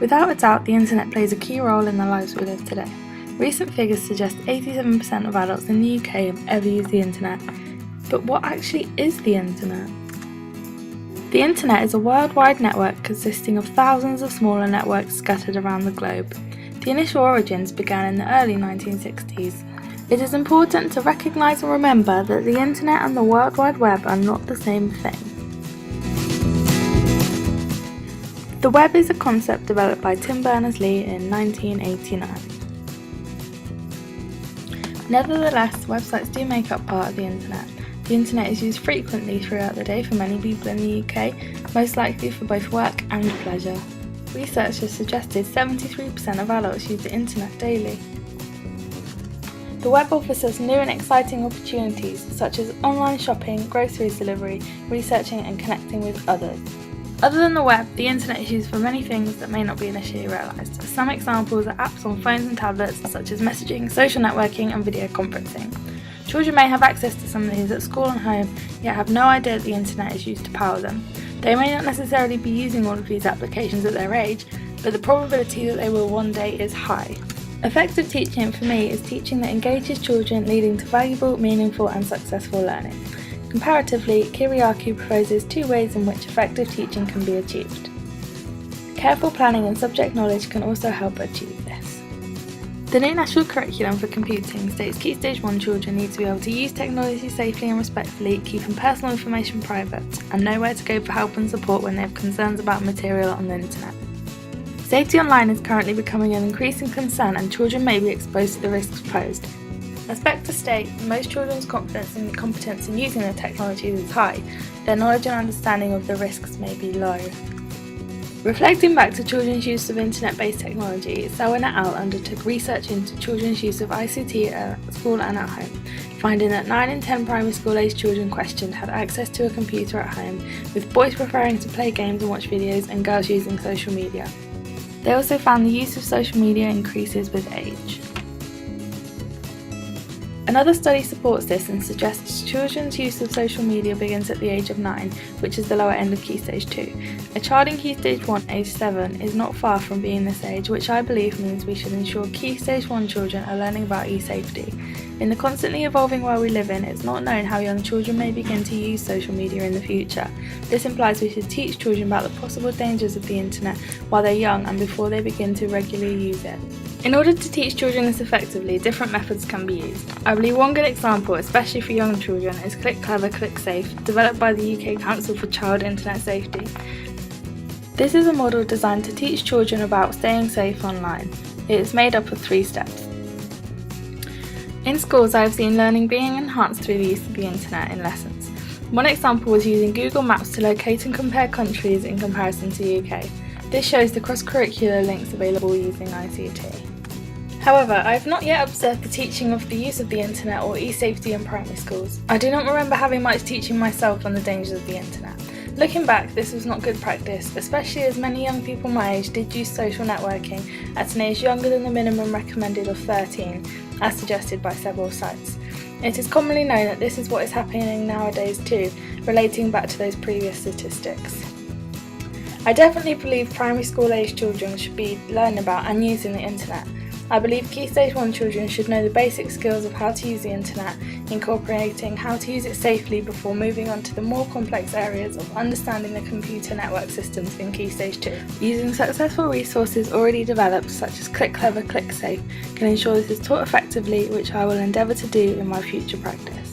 Without a doubt, the internet plays a key role in the lives we live today. Recent figures suggest 87% of adults in the UK have ever used the internet. But what actually is the internet? The internet is a worldwide network consisting of thousands of smaller networks scattered around the globe. The initial origins began in the early 1960s. It is important to recognise and remember that the internet and the World Wide Web are not the same thing. The web is a concept developed by Tim Berners-Lee in 1989. Nevertheless, websites do make up part of the internet. The internet is used frequently throughout the day for many people in the UK, most likely for both work and pleasure. Research has suggested 73% of adults use the internet daily. The web offers us new and exciting opportunities such as online shopping, groceries delivery, researching and connecting with others. Other than the web, the internet is used for many things that may not be initially realised. Some examples are apps on phones and tablets such as messaging, social networking and video conferencing. Children may have access to some of these at school and home, yet have no idea that the internet is used to power them. They may not necessarily be using all of these applications at their age, but the probability that they will one day is high. Effective teaching for me is teaching that engages children, leading to valuable, meaningful and successful learning. Comparatively, Kiriakou proposes 2 ways in which effective teaching can be achieved. Careful planning and subject knowledge can also help achieve this. The new National Curriculum for Computing states Key Stage 1 children need to be able to use technology safely and respectfully, keeping personal information private, and know where to go for help and support when they have concerns about material on the internet. Safety online is currently becoming an increasing concern and children may be exposed to the risks posed. As Spector state, most children's confidence and competence in using the technologies is high, their knowledge and understanding of the risks may be low. Reflecting back to children's use of internet-based technology, Selwyn et al. Undertook research into children's use of ICT at school and at home, finding that 9 in 10 primary school-aged children questioned had access to a computer at home, with boys preferring to play games and watch videos and girls using social media. They also found the use of social media increases with age. Another study supports this and suggests children's use of social media begins at the age of 9, which is the lower end of Key Stage 2. A child in Key Stage 1 age 7 is not far from being this age, which I believe means we should ensure Key Stage 1 children are learning about e-safety. In the constantly evolving world we live in, it's not known how young children may begin to use social media in the future. This implies we should teach children about the possible dangers of the internet while they're young and before they begin to regularly use it. In order to teach children this effectively, different methods can be used. I believe one good example, especially for young children, is Click Clever, Click Safe, developed by the UK Council for Child Internet Safety. This is a model designed to teach children about staying safe online. It is made up of 3 steps. In schools, I have seen learning being enhanced through the use of the internet in lessons. One example was using Google Maps to locate and compare countries in comparison to the UK. This shows the cross-curricular links available using ICT. However, I have not yet observed the teaching of the use of the internet or e-safety in primary schools. I do not remember having much teaching myself on the dangers of the internet. Looking back, this was not good practice, especially as many young people my age did use social networking at an age younger than the minimum recommended of 13, as suggested by several sites. It is commonly known that this is what is happening nowadays too, relating back to those previous statistics. I definitely believe primary school age children should be learning about and using the internet. I believe Key Stage 1 children should know the basic skills of how to use the internet, incorporating how to use it safely before moving on to the more complex areas of understanding the computer network systems in Key Stage 2. Using successful resources already developed such as Click Clever, Click Safe can ensure this is taught effectively, which I will endeavour to do in my future practice.